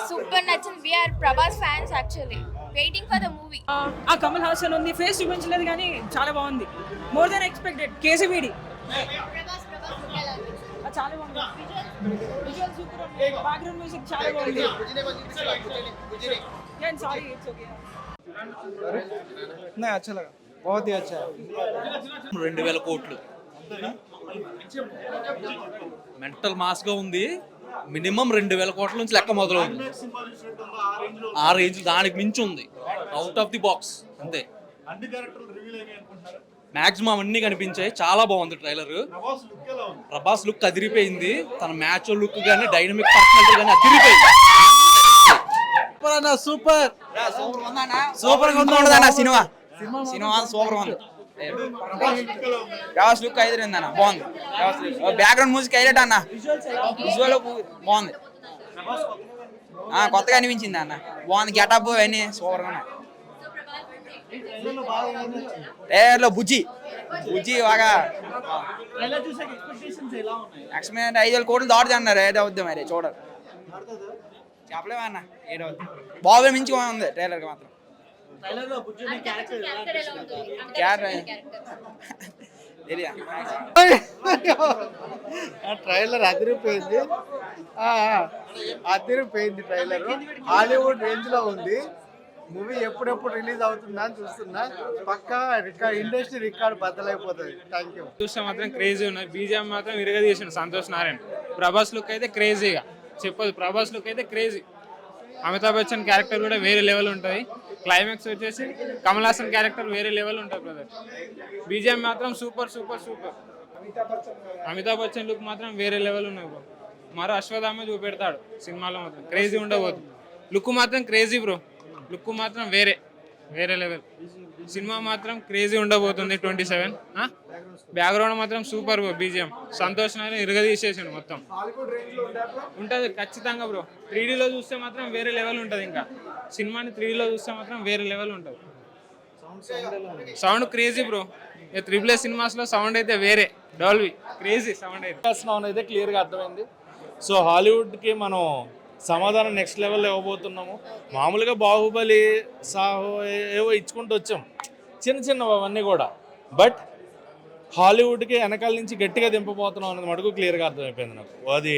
Super నచ్చింది. We are Prabhas fans actually, waiting for the movie. ఆ కమల్ హాసన్ ఉంది, ఫేస్ చూపించలేదు కానీ చాలా బాగుంది. More than expected. కేసీబీడి చాలా బాగుంది. విజువల్ సూపర్ ఉంది. బ్యాక్గ్రౌండ్ మ్యూజిక్ చాలా బాగుంది. Sorry it's okay. नहीं अच्छा लगा, बहुत ही अच्छा है. 2000 కోట్లు మెంటల్ మాస్ గా ఉంది. మినిమం 2000 కోట్ల నుంచి లెక్క మొదలవుతుంది. ఆ రేంజ్ దానికి మించి ఉంది. అవుట్ ఆఫ్ ది బాక్స్ అంతే. మాక్సిమం అన్ని కనిపించాయి. చాలా బాగుంది ట్రైలర్. ప్రభాస్ లుక్ అదిరిపోయింది. తన మ్యాచ్ లుక్ గానీ డైనమిక్ పర్సనాలిటీ గానీ అదిరిపోయింది. సూపర్ సూపర్ గా ఉందన్న సినిమా. సినిమా సూపర్ ఉంది. ప్రభాస్ లుక్ అయితే అన్న బాగుంది. బ్యాక్గ్రౌండ్ మ్యూజిక్ హైలైట్ అన్న. విజువల్ బాగుంది. కొత్తగా అనిపించింది అన్న. బాగుంది. గెటప్ అవన్నీ సూపర్ గా ఉన్నాయి. ట్రైలర్లో బుజ్జి బాగా ఎక్స్పెక్ట్ 5,000 కోట్లు దాటుది అన్నారు. ఏదవుద్ది మరి చూడాలి. చెప్పలేమన్నా ఏడవద్దు. బాబు మించి ఉంది ట్రైలర్ మాత్రం. ట్రైలర్ అదిరిపోయింది. అదిరిపోయింది ట్రైలర్. హాలీవుడ్ రేంజ్ లో ఉంది మూవీ. ఎప్పుడెప్పుడు రిలీజ్ అవుతుందా అని చూస్తున్నా. పక్కా ఇండస్ట్రీ రికార్డ్ బద్దలైపోతుంది. Thank you. చూస్తే మాత్రం క్రేజీ ఉన్నాయి. బీజేఎం మాత్రం విరగదీసిండు సంతోష్ నారాయణ. ప్రభాస్ లుక్ అయితే క్రేజీగా చెప్పదు. ప్రభాస్ లుక్ అయితే క్రేజీ. అమితాబ్ బచ్చన్ క్యారెక్టర్ కూడా వేరే లెవెల్ ఉంటుంది. క్లైమాక్స్ వచ్చేసి కమల్ హాసన్ క్యారెక్టర్ వేరే లెవెల్ ఉంటుంది బ్రదర్. బీజేఎం మాత్రం super super super. Amitabh Bachchan look మాత్రం వేరే లెవెల్ ఉన్నాయి బ్రో. మరో అశ్వత్థామ చూపెడతాడు సినిమాలో. మాత్రం క్రేజీ ఉండబోతుంది. లుక్ మాత్రం క్రేజీ బ్రో. లుక్ మాత్రం వేరే లెవెల్. సినిమా మాత్రం క్రేజీ ఉండబోతుంది. 27 బ్యాక్గ్రౌండ్ మాత్రం super bro. BGM Santhosh Narayana ఇరగదీసేసాడు మొత్తం. ఉంటుంది ఖచ్చితంగా బ్రో. 3Dలో చూస్తే మాత్రం వేరే లెవెల్ ఉంటుంది. ఇంకా సినిమాని 3Dలో చూస్తే మాత్రం వేరే లెవెల్ ఉంటుంది. Sound crazy bro. Triple A సినిమాస్లో సౌండ్ అయితే వేరే. డాల్బీ క్రేజీ సౌండ్ అయితే క్లియర్గా అర్థమైంది. సో హాలీవుడ్కి మనం సమాధానం నెక్స్ట్ లెవెల్లో ఇవ్వబోతున్నాము. మామూలుగా బాహుబలి, సాహో ఏవో ఇచ్చుకుంటూ వచ్చాం చిన్నవి అవన్నీ కూడా. బట్ హాలీవుడ్కి వెనకాల నుంచి గట్టిగా దింపబోతున్నాం అనేది మటుకు క్లియర్గా అర్థమైపోయింది నాకు. అది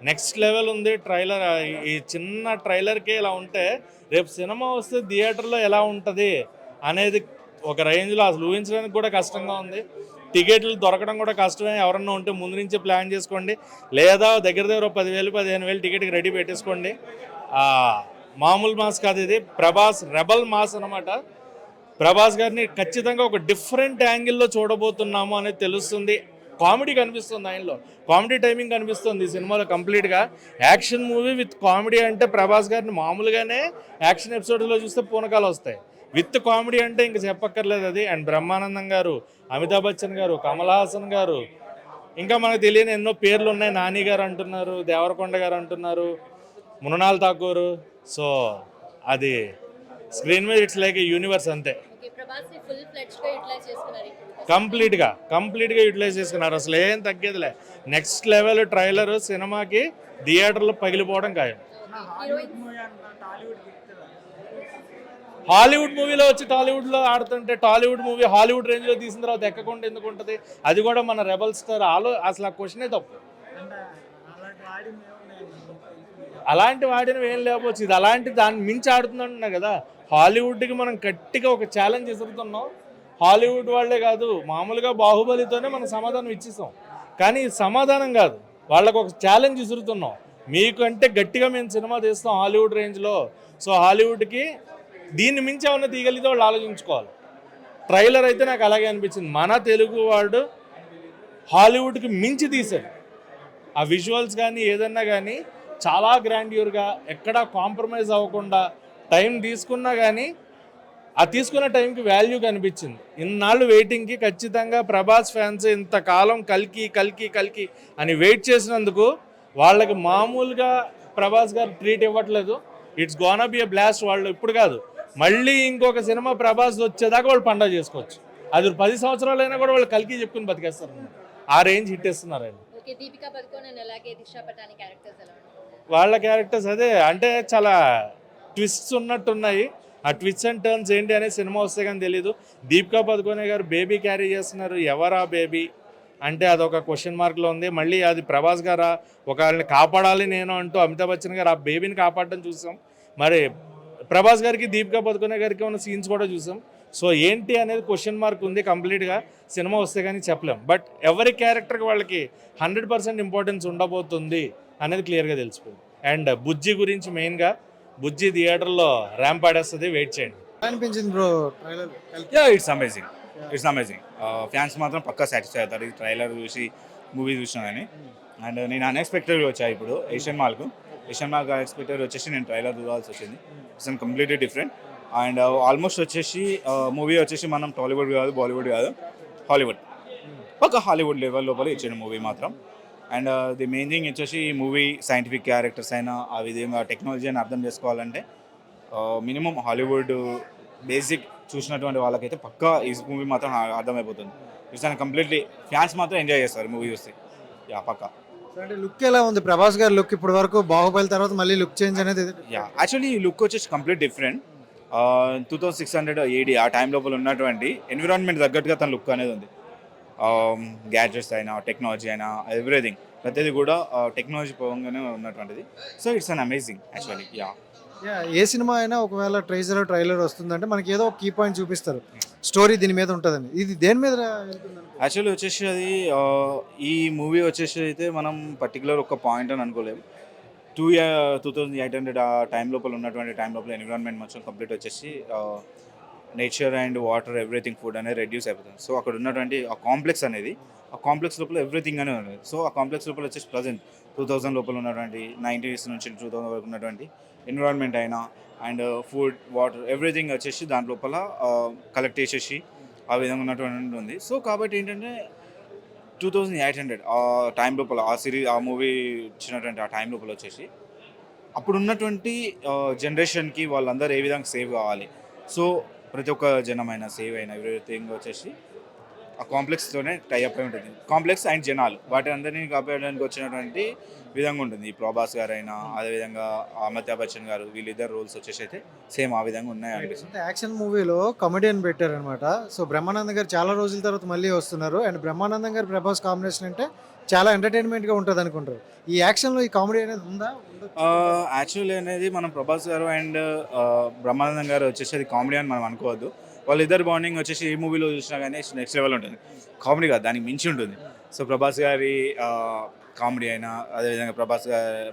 నెక్స్ట్ లెవెల్ ఉంది ట్రైలర్. ఈ చిన్న ట్రైలర్కే ఇలా ఉంటే రేపు సినిమా వస్తే థియేటర్లో ఎలా ఉంటుంది అనేది ఒక రేంజ్లో అసలు ఊహించడానికి కూడా కష్టంగా ఉంది. టికెట్లు దొరకడం కూడా కష్టమే. ఎవరన్నా ఉంటే ముందు నుంచే ప్లాన్ చేసుకోండి. లేదా దగ్గర 10,000-15,000 టికెట్కి రెడీ పెట్టేసుకోండి. మామూలు మాస్ కాదు ఇది. ప్రభాస్ రెబల్ మాస్ అనమాట. ప్రభాస్ గారిని ఖచ్చితంగా ఒక డిఫరెంట్ యాంగిల్లో చూడబోతున్నాము అనేది తెలుస్తుంది. కామెడీ కనిపిస్తుంది ఆయనలో. కామెడీ టైమింగ్ కనిపిస్తుంది ఈ సినిమాలో కంప్లీట్గా. యాక్షన్ మూవీ విత్ కామెడీ అంటే ప్రభాస్ గారిని మామూలుగానే యాక్షన్ ఎపిసోడ్లో చూస్తే పూనకాలు వస్తాయి. విత్ కామెడీ అంటే ఇంక చెప్పక్కర్లేదు అది. అండ్ బ్రహ్మానందం గారు, అమితాబ్ బచ్చన్ గారు, కమల్ హాసన్ గారు, ఇంకా మనకు తెలియని ఎన్నో పేర్లు ఉన్నాయి. నాని గారు అంటున్నారు, దేవరకొండ గారు అంటున్నారు, మృణాల్ ఠాకూర్. సో అది స్క్రీన్ మీద ఇట్స్ లైక్ యూనివర్స్ అంతే. కంప్లీట్గా యూటిలైజ్ చేసుకున్నారు. అసలు ఏం తగ్గేదిలే. నెక్స్ట్ లెవెల్ ట్రైలర్ సినిమాకి థియేటర్లో పగిలిపోవడం ఖాయం. హాలీవుడ్ మూవీలో వచ్చి టాలీవుడ్లో ఆడుతుంటే టాలీవుడ్ మూవీ హాలీవుడ్ రేంజ్లో తీసిన తర్వాత ఎక్కకుండా ఎందుకు ఉంటుంది? అది కూడా మన రెబల్ స్టార్. అసలు ఆ క్వశ్చనే తప్పు. అలాంటి వాడిని ఏం లేకపోవచ్చు. ఇది అలాంటి దాన్ని మించి ఆడుతుందంటున్నా కదా. హాలీవుడ్కి మనం గట్టిగా ఒక ఛాలెంజ్ ఎదురుతున్నాం. హాలీవుడ్ వాళ్ళే కాదు, మామూలుగా బాహుబలితోనే మనం సమాధానం ఇచ్చేసాం. కానీ సమాధానం కాదు, వాళ్ళకు ఒక ఛాలెంజ్ విసురుతున్నాం. మీకంటే గట్టిగా మేము సినిమా తీస్తాం హాలీవుడ్ రేంజ్లో. సో హాలీవుడ్కి దీన్ని మించి ఏమన్నా తీయగలిగితే వాళ్ళు ఆలోచించుకోవాలి. ట్రైలర్ అయితే నాకు అలాగే అనిపించింది. మన తెలుగు వాడు హాలీవుడ్కి మించి తీశాడు. ఆ విజువల్స్ కానీ ఏదన్నా కానీ చాలా గ్రాండ్యూర్గా, ఎక్కడా కాంప్రమైజ్ అవ్వకుండా టైం తీసుకున్నా కానీ ఆ తీసుకున్న టైంకి వాల్యూ కనిపించింది. ఇన్నాళ్ళు వెయిటింగ్కి ఖచ్చితంగా ప్రభాస్ ఫ్యాన్స్ ఇంతకాలం కల్కి అని వెయిట్ చేసినందుకు వాళ్ళకి మామూలుగా ప్రభాస్ గారు ట్రీట్ ఇవ్వట్లేదు. It's gonna B a blast. వాళ్ళు ఇప్పుడు కాదు, మళ్ళీ ఇంకొక సినిమా ప్రభాస్ వచ్చేదాకా వాళ్ళు పండగ చేసుకోవచ్చు. అది 10 సంవత్సరాలైనా కూడా వాళ్ళు కల్కి చెప్పుకుని బతికేస్తారు. ఆ రేంజ్ హిట్ ఇస్తున్నారు ఆయన. వాళ్ళ క్యారెక్టర్స్ అదే అంటే చాలా ట్విస్ట్స్ ఉన్నట్టున్నాయి. ఆ ట్విస్ట్ అండ్ టర్న్స్ ఏంటి అనే సినిమా వస్తే కానీ తెలీదు. దీపికా పదుకొనే గారు బేబీ క్యారీ చేస్తున్నారు. ఎవరా బేబీ అంటే అదొక క్వశ్చన్ మార్క్లో ఉంది. మళ్ళీ అది ప్రభాస్ గారా ఒకళ్ళని కాపాడాలి నేను అంటూ అమితాబ్ బచ్చన్ గారు ఆ బేబీని కాపాడడం చూసాం. మరి ప్రభాస్ గారికి దీపికా పదుకొనే గారికి ఉన్న సీన్స్ కూడా చూసాం. సో ఏంటి అనేది క్వశ్చన్ మార్క్ ఉంది. కంప్లీట్గా సినిమా వస్తే కానీ చెప్పలేం. బట్ ఎవరి క్యారెక్టర్కి వాళ్ళకి 100% ఇంపార్టెన్స్ ఉండబోతుంది అనేది క్లియర్గా తెలిసిపోయింది. అండ్ బుజ్జి గురించి మెయిన్గా బుజ్జి థియేటర్లో ర్యాంప్ ఆడేస్తుంది. వెయిట్ చేయండి. అనిపించింది bro trailer? Yeah it's amazing. Fans మాత్రం పక్కా సాటిస్ఫై అవుతారు ఈ ట్రైలర్ చూసి, మూవీ చూసినా కానీ. అండ్ నేను అన్ఎక్స్పెక్టెడ్గా వచ్చాను ఇప్పుడు ఏషియన్ మాల్కు అన్ఎక్స్పెక్టెడ్ వచ్చేసి నేను ట్రైలర్ చూడాల్సి వచ్చింది. It's completely different. And almost వచ్చేసి మూవీ వచ్చేసి మనం టాలీవుడ్ కాదు, బాలీవుడ్ కాదు, హాలీవుడ్, పక్క హాలీవుడ్ లెవెల్ లోపల ఇచ్చిన మూవీ మాత్రం. అండ్ ది మెయిన్ థింగ్ వచ్చేసి ఈ మూవీ సైంటిఫిక్ క్యారెక్టర్స్ అయినా ఆ విధంగా టెక్నాలజీ అని అర్థం చేసుకోవాలంటే మినిమం హాలీవుడ్ బేసిక్ చూసినటువంటి వాళ్ళకైతే పక్కా ఈ మూవీ మాత్రం అర్థమైపోతుంది. ఇట్స్ అండ్ కంప్లీట్లీ ఫ్యాన్స్ మాత్రం ఎంజాయ్ చేస్తారు మూవీ చూస్తే. యా పక్కా. అంటే లుక్ ఎలా ఉంది ప్రభాస్ గారి లుక్? ఇప్పటి వరకు బాహుబలి తర్వాత మళ్ళీ లుక్ చేంజ్ అనేది యా యాక్చువల్లీ ఈ లుక్ వచ్చేసి కంప్లీట్ డిఫరెంట్. 2600 AD ఆ టైం లోపల ఉన్నటువంటి ఎన్విరాన్మెంట్ తగ్గట్టుగా తన లుక్ అనేది ఉంది. గ్యాడ్జెట్స్ అయినా టెక్నాలజీ అయినా ఎవ్రీథింగ్ ప్రతిదీ కూడా టెక్నాలజీ పరంగానే ఉన్నటువంటిది. So it's an amazing actually. A cinema అయినా ఒకవేళ ట్రైలర్ వస్తుందంటే మనకి ఏదో ఒక కీ పాయింట్ చూపిస్తారు, స్టోరీ దీని మీద ఉంటుందని. ఇది దేని మీద యాక్చువల్లీ వచ్చేసి అది ఈ మూవీ వచ్చేసి అయితే మనం పర్టికులర్ ఒక పాయింట్ అని అనుకోలేము. 2800 ఆ టైం లోపల ఉన్నటువంటి టైం లోపల ఎన్విరాన్మెంట్ మొత్తం కంప్లీట్ వచ్చేసి nature and water everything food అనేది రెడ్యూస్ అయిపోతుంది. సో అక్కడ ఉన్నటువంటి ఆ కాంప్లెక్స్ అనేది ఆ కాంప్లెక్స్ లోపల ఎవ్రీథింగ్ అనేది ఉన్నది. సో ఆ కాంప్లెక్స్ లోపల వచ్చేసి ప్రజెంట్ 2000 లోపల ఉన్నటువంటి 90s నుంచి 2000 వరకు ఉన్నటువంటి ఎన్విరాన్మెంట్ అయినా అండ్ ఫుడ్ వాటర్ ఎవ్రీథింగ్ వచ్చేసి దాని లోపల కలెక్ట్ చేసేసి ఆ విధంగా ఉన్నటువంటి ఉంది. సో కాబట్టి ఏంటంటే 2800 ఆ టైం లోపల ఆ మూవీ ఇచ్చినటువంటి ఆ టైం లోపల వచ్చేసి అప్పుడు ఉన్నటువంటి జనరేషన్కి వాళ్ళందరూ ఏ విధంగా సేవ్ కావాలి. సో ప్రతి ఒక్క జనమైనా సేవ్ అయినా ఎవ్రీథింగ్ వచ్చేసి ఆ కాంప్లెక్స్తోనే టైఅప్ అయి ఉంటుంది. కాంప్లెక్స్ అండ్ జనాలు వాటి అందరినీ కాపాడడానికి వచ్చినటువంటి విధంగా ఉంటుంది. ఈ ప్రభాస్ గారు అయినా అదేవిధంగా అమితాబ్ బచ్చన్ గారు వీళ్ళిద్దరు రోల్స్ వచ్చేసి అయితే సేమ్ ఆ విధంగా ఉన్నాయి అనిపిస్తుంది. యాక్షన్ మూవీలో కమెడియన్ పెట్టారనమాట. సో బ్రహ్మానందం గారు చాలా రోజుల తర్వాత మళ్ళీ వస్తున్నారు. అండ్ బ్రహ్మానందం గారు ప్రభాస్ కాంబినేషన్ అంటే చాలా ఎంటర్టైన్మెంట్గా ఉంటుంది అనుకుంటారు. ఈ యాక్షన్లో ఈ కామెడీ అనేది ఉందా? యాక్చువల్లీ అనేది మనం ప్రభాస్ గారు అండ్ బ్రహ్మానందం గారు వచ్చేసి అది కామెడీ అని మనం అనుకోవద్దు. వాళ్ళిద్దరు బాండింగ్ వచ్చేసి ఏ మూవీలో చూసినా కానీ నెక్స్ట్ లెవెల్ ఉంటుంది. కామెడీ కాదు, దానికి మించి ఉంటుంది. సో ప్రభాస్ గారి కామెడీ అయినా అదేవిధంగా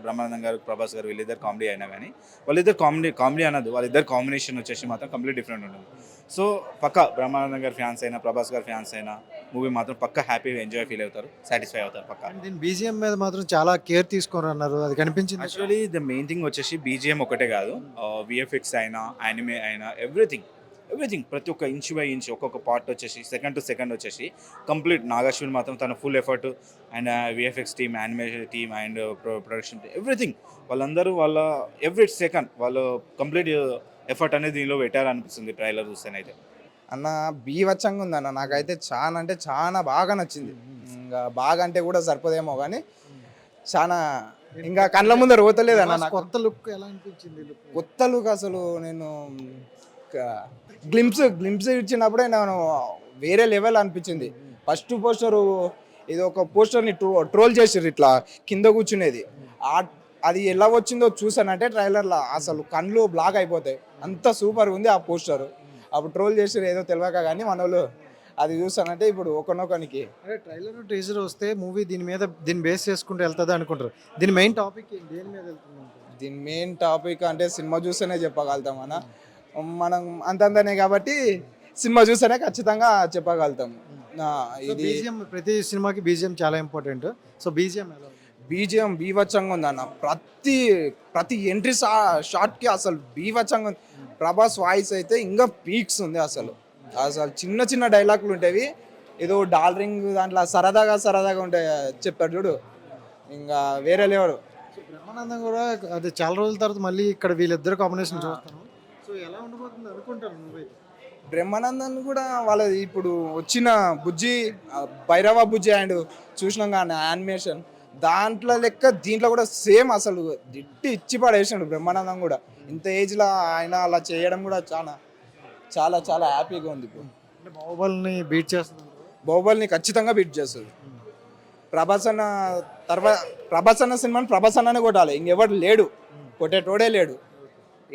బ్రహ్మానందం గారు ప్రభాస్ గారు వీళ్ళిద్దరు కామెడీ అయినా కానీ వాళ్ళిద్దరు కామెడీ అనదు, వాళ్ళిద్దరు కాంబినేషన్ వచ్చేసి మాత్రం కంప్లీట్ డిఫరెంట్ ఉంటుంది. సో పక్కా బ్రహ్మానందం గారి ఫ్యాన్స్ అయినా ప్రభాస్ గారి ఫ్యాన్స్ అయినా మూవీ మాత్రం పక్కా హ్యాపీగా ఎంజాయ్ ఫీల్ అవుతారు, సాటిస్ఫై అవుతారు పక్కా. దీని బీజిఎం మీద మాత్రం చాలా కేర్ తీసుకొని అన్నారు, అది కనిపించింది. యాక్చువల్లీ ద మెయిన్ థింగ్ వచ్చేసి బీజిఎం ఒకటే కాదు, విఎఫ్ఎక్స్ అయినా యానిమే అయినా ఎవ్రీథింగ్ ప్రతి ఒక్క ఇంచ్ బై ఇంచ్ ఒక్కొక్క పార్ట్ వచ్చేసి సెకండ్ టు సెకండ్ వచ్చేసి కంప్లీట్ నాగాశ్విన్ మాత్రం తన full effort and VFX team animation team and production everything వాళ్ళందరూ వాళ్ళ ఎవ్రీ సెకండ్ వాళ్ళు కంప్లీట్ ఎఫర్ట్ అనేది దీనిలో పెట్టారనిపిస్తుంది ట్రైలర్ చూస్తేనైతే. అన్న బీవచ్చంగా ఉంది అన్న, నాకైతే చాలా అంటే చాలా బాగా నచ్చింది. ఇంకా బాగా అంటే కూడా సరిపోదేమో కానీ చాలా ఇంకా కళ్ళ ముందర పోతలేదు అన్న. నాకు కొత్త లుక్ ఎలా అనిపించింది? కొత్త లుక్ అసలు నేను గ్లింప్స్ ఇచ్చినప్పుడే నేను వేరే లెవెల్ అనిపించింది. ఫస్ట్ పోస్టరు ఇది ఒక పోస్టర్ని ట్రోల్ చేసారు ఇట్లా కింద కూర్చునేది, అది ఎలా వచ్చిందో చూసానంటే ట్రైలర్లో అసలు కళ్ళు బ్లాక్ అయిపోతాయి, అంత సూపర్గా ఉంది ఆ పోస్టర్. అప్పుడు ట్రోల్ చేసారు ఏదో తెలియక కానీ మన వాళ్ళు అది చూసానంటే ఇప్పుడు ఒకనొకనికి ట్రైలర్ టీజర్ వస్తే మూవీ దీన్ని బేస్ చేసుకుంటూ వెళ్తుంది అనుకుంటారు. దీని మెయిన్ టాపిక్ దేని మీద వెళ్తుంది? దీని మెయిన్ టాపిక్ అంటే సినిమా చూస్తేనే చెప్పగలుగుతాం అన్న, మనం అంతంతనే కాబట్టి సినిమా చూస్తేనే ఖచ్చితంగా చెప్పగలుగుతాం. ఇది ప్రతి సినిమాకి బీజిఎం చాలా ఇంపార్టెంట్. సో బీజిఎం బీవచ్చంగా ఉంది అన్న, ప్రతి ఎంట్రీ షాట్కి అసలు బీవచ్చంగా ఉంది. ప్రభాస్ వాయిస్ అయితే ఇంకా పీక్స్ ఉంది. అసలు చిన్న చిన్న డైలాగులు ఉంటాయి, ఏదో డాలరింగ్ దాంట్లో సరదాగా ఉంటాయి చెప్తాడు చూడు, ఇంకా వేరే లేవాడు. బ్రహ్మానందం కూడా అది చాలా రోజుల తర్వాత మళ్ళీ ఇక్కడ వీళ్ళిద్దరు కాంబినేషన్ చూస్తాను. సో ఎలా ఉండబోతుంది అనుకుంటారు నువ్వైతే? బ్రహ్మానందన్ కూడా వాళ్ళది ఇప్పుడు వచ్చిన బుజ్జి భైరవ బుజ్జి అండ్ చూసినాం కానీ యానిమేషన్ దాంట్లో లెక్క దీంట్లో కూడా సేమ్ అసలు దిట్టి ఇచ్చి పడేసాడు బ్రహ్మానందం కూడా. ఇంత ఏజ్లో ఆయన అలా చేయడం కూడా చాలా చాలా చాలా హ్యాపీగా ఉంది ఇప్పుడు. అంటే బాహుబలిని బీట్ చేస్తున్నారు. బాహుబలిని ఖచ్చితంగా బీట్ చేస్తుంది. ప్రభాస్ అన్న సినిమాని ప్రభాస్ అన్ననే కొట్టాలి, ఇంకెవడు లేడు, కొట్టేటోడే లేడు,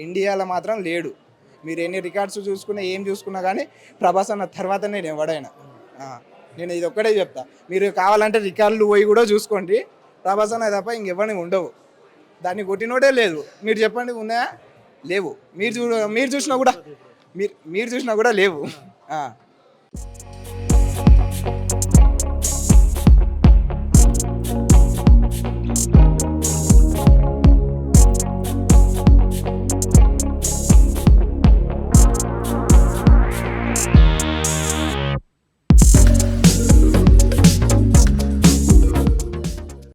ఇండియాలో మాత్రం లేడు. మీరు ఎన్ని రికార్డ్స్ చూసుకున్నా ఏం చూసుకున్నా కానీ ప్రభాస్ అన్న తర్వాత నేను ఎవడైనా. నేను ఇది ఒక్కటే చెప్తా, మీరు కావాలంటే రికార్డులు పోయి కూడా చూసుకోండి, ప్రభాస్ అన్న తప్ప ఇంకెవరిని ఉండవు. దాన్ని కొట్టినోడే లేదు. మీరు చెప్పండి ఉన్నాయా? లేవు. మీరు చూసినా కూడా లేవు.